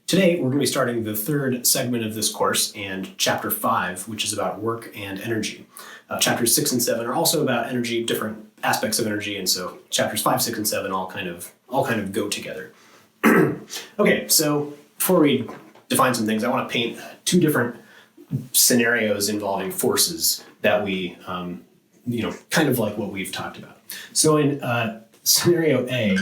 Today, we're going to be starting the third segment of this course and chapter 5, which is about work and energy. Chapters 6 and 7 are also about energy, different aspects of energy, and so chapters 5, 6, and 7 all kind of go together. Okay, so before we define some things, I want to paint two different scenarios involving forces that we, kind of like what we've talked about. So in scenario A,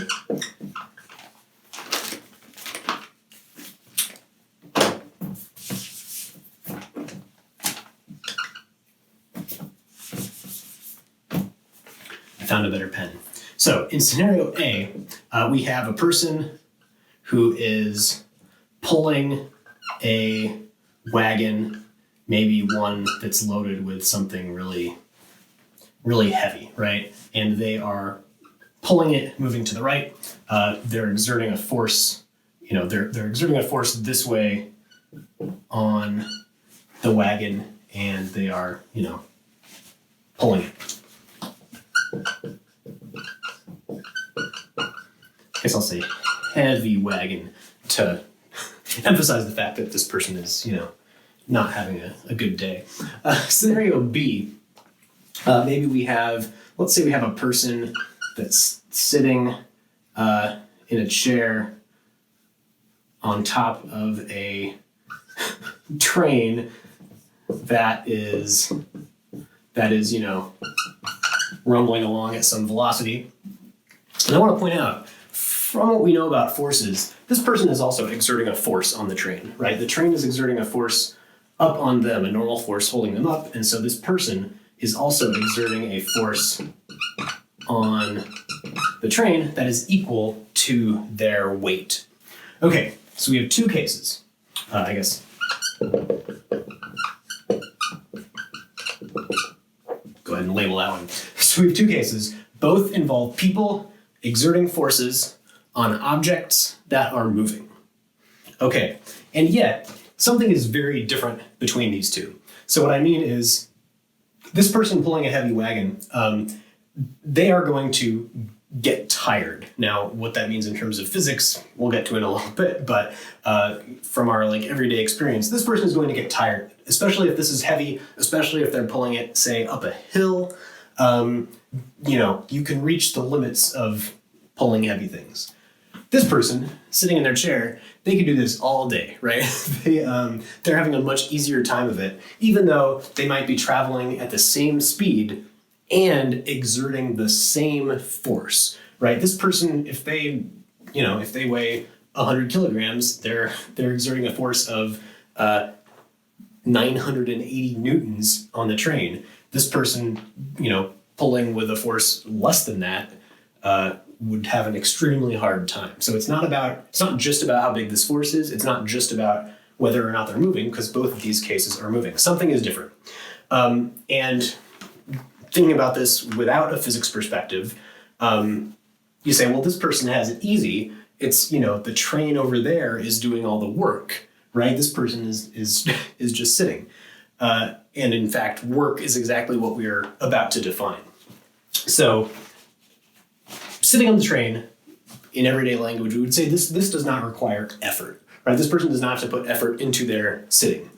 I found a better pen. So in scenario A, we have a person who is pulling a wagon, maybe one that's loaded with something really, really heavy, right? And they are pulling it, moving to the right. They're exerting a force, they're exerting a force this way on the wagon, and they are, pulling it. I guess I'll say heavy wagon to emphasize the fact that this person is, not having a good day. Scenario B, let's say we have a person that's sitting in a chair on top of a train that is, rumbling along at some velocity. And I want to point out, from what we know about forces, this person is also exerting a force on the train, right? The train is exerting a force up on them, a normal force holding them up, and so this person is also exerting a force on the train that is equal to their weight. Okay, so we have two cases. Go ahead and label that one. So we have two cases. Both involve people exerting forces on objects that are moving. Okay, and yet something is very different between these two. So what I mean is, this person pulling a heavy wagon, they are going to get tired. Now, what that means in terms of physics, we'll get to in a little bit, but from our everyday experience, this person is going to get tired, especially if this is heavy, especially if they're pulling it, say, up a hill. You can reach the limits of pulling heavy things. This person sitting in their chair, they can do this all day, right? They're having a much easier time of it, even though they might be traveling at the same speed and exerting the same force, right? This person, if they weigh 100 kilograms, they're exerting a force of 980 newtons on the train. This person, pulling with a force less than that, would have an extremely hard time. So it's not just about how big this force is. It's not just about whether or not they're moving, because both of these cases are moving. Something is different. And thinking about this without a physics perspective, you say, well, this person has it easy. It's, the train over there is doing all the work, right? This person is just sitting. And in fact, work is exactly what we are about to define. So sitting on the train, in everyday language, we would say this does not require effort, right? This person does not have to put effort into their sitting.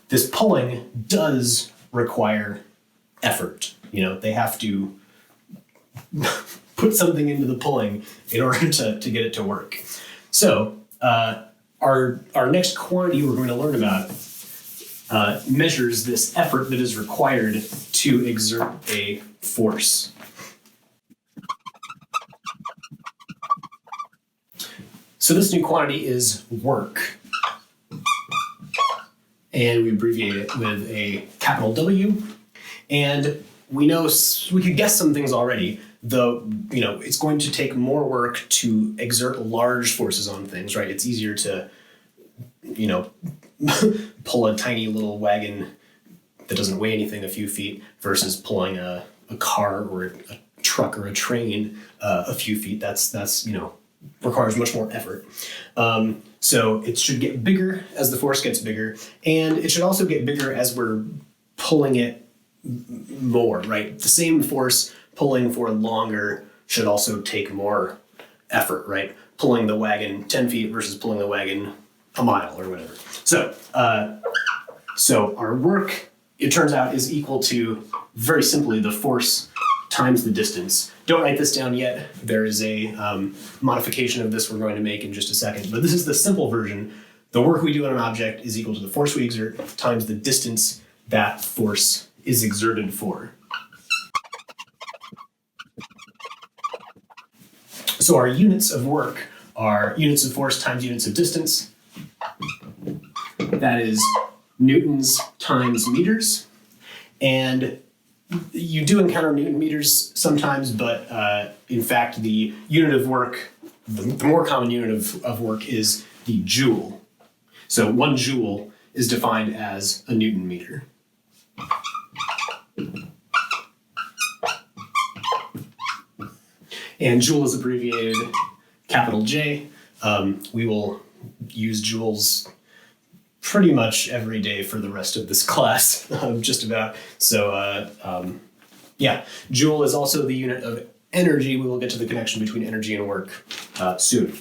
This pulling does require effort. They have to put something into the pulling in order to get it to work. So our next quantity we're going to learn about measures this effort that is required to exert a force. So this new quantity is work. And we abbreviate it with a capital W. And we could guess some things already, though, it's going to take more work to exert large forces on things, right? It's easier to, pull a tiny little wagon that doesn't weigh anything a few feet versus pulling a car or a truck or a train a few feet. That's requires much more effort. So it should get bigger as the force gets bigger, and it should also get bigger as we're pulling it more, right? The same force pulling for longer should also take more effort, right? Pulling the wagon 10 feet versus pulling the wagon a mile or whatever. So our work, it turns out, is equal to, very simply, the force times the distance. Don't write this down yet. There is a modification of this we're going to make in just a second, but this is the simple version. The work we do on an object is equal to the force we exert times the distance that force is exerted for. So our units of work are units of force times units of distance. That is newtons times meters. And you do encounter newton meters sometimes, but in fact, the unit of work, the more common unit of work is the joule. So 1 joule is defined as a newton meter. And joule is abbreviated capital J. We will use joules pretty much every day for the rest of this class, just about. So yeah, joule is also the unit of energy. We will get to the connection between energy and work soon.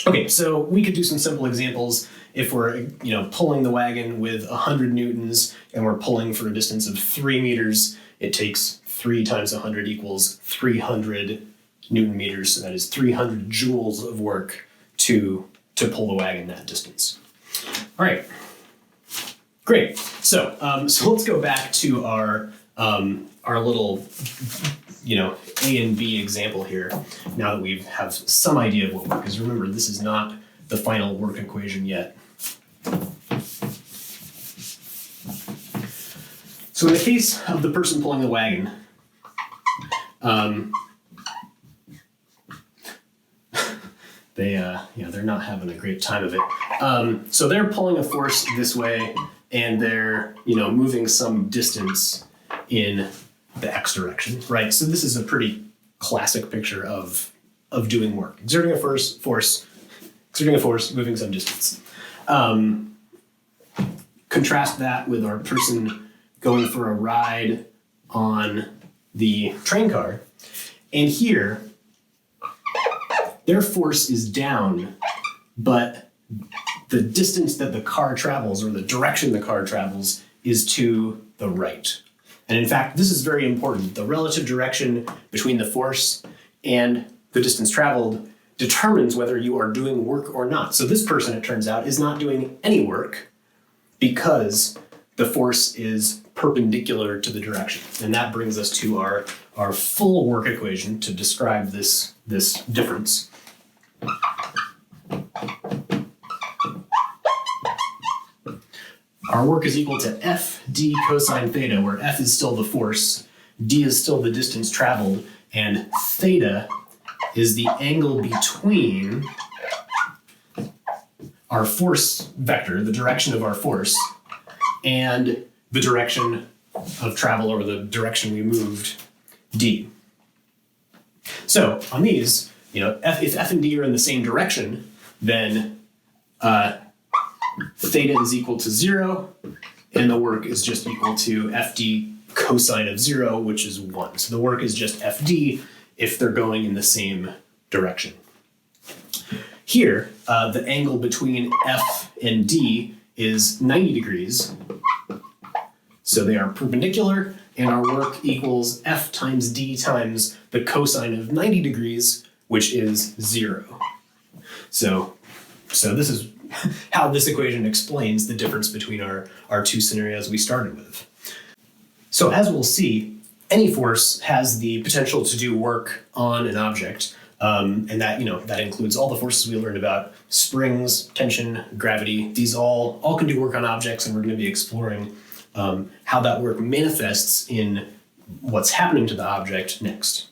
Okay, so we could do some simple examples. If we're pulling the wagon with 100 newtons and we're pulling for a distance of 3 meters, it takes 3 times 100 equals 300 newton meters. So that is 300 joules of work to pull the wagon that distance. All right, great. So let's go back to our little A and B example here. Now that we have some idea of what work is. Remember, this is not the final work equation yet. So in the case of the person pulling the wagon, they're not having a great time of it. So they're pulling a force this way, and they're moving some distance in the x direction, right? So this is a pretty classic picture of doing work, exerting a force, moving some distance. Contrast that with our person going for a ride on the train car, and here their force is down, but the distance that the car travels, or the direction the car travels, is to the right. And in fact, this is very important. The relative direction between the force and the distance traveled determines whether you are doing work or not. So this person, it turns out, is not doing any work because the force is perpendicular to the direction. And that brings us to our full work equation to describe this difference. Our work is equal to f d cosine theta, where f is still the force, d is still the distance traveled, and theta is the angle between our force vector, the direction of our force, and the direction of travel, or the direction we moved, d. So on these, if f and d are in the same direction, then theta is equal to 0, and the work is just equal to fd cosine of 0, which is 1. So the work is just fd if they're going in the same direction. Here, the angle between f and d is 90 degrees. So they are perpendicular, and our work equals f times d times the cosine of 90 degrees, which is 0. So this is how this equation explains the difference between our two scenarios we started with. So as we'll see, any force has the potential to do work on an object, and that includes all the forces we learned about: springs, tension, gravity. These all can do work on objects, and we're going to be exploring how that work manifests in what's happening to the object next.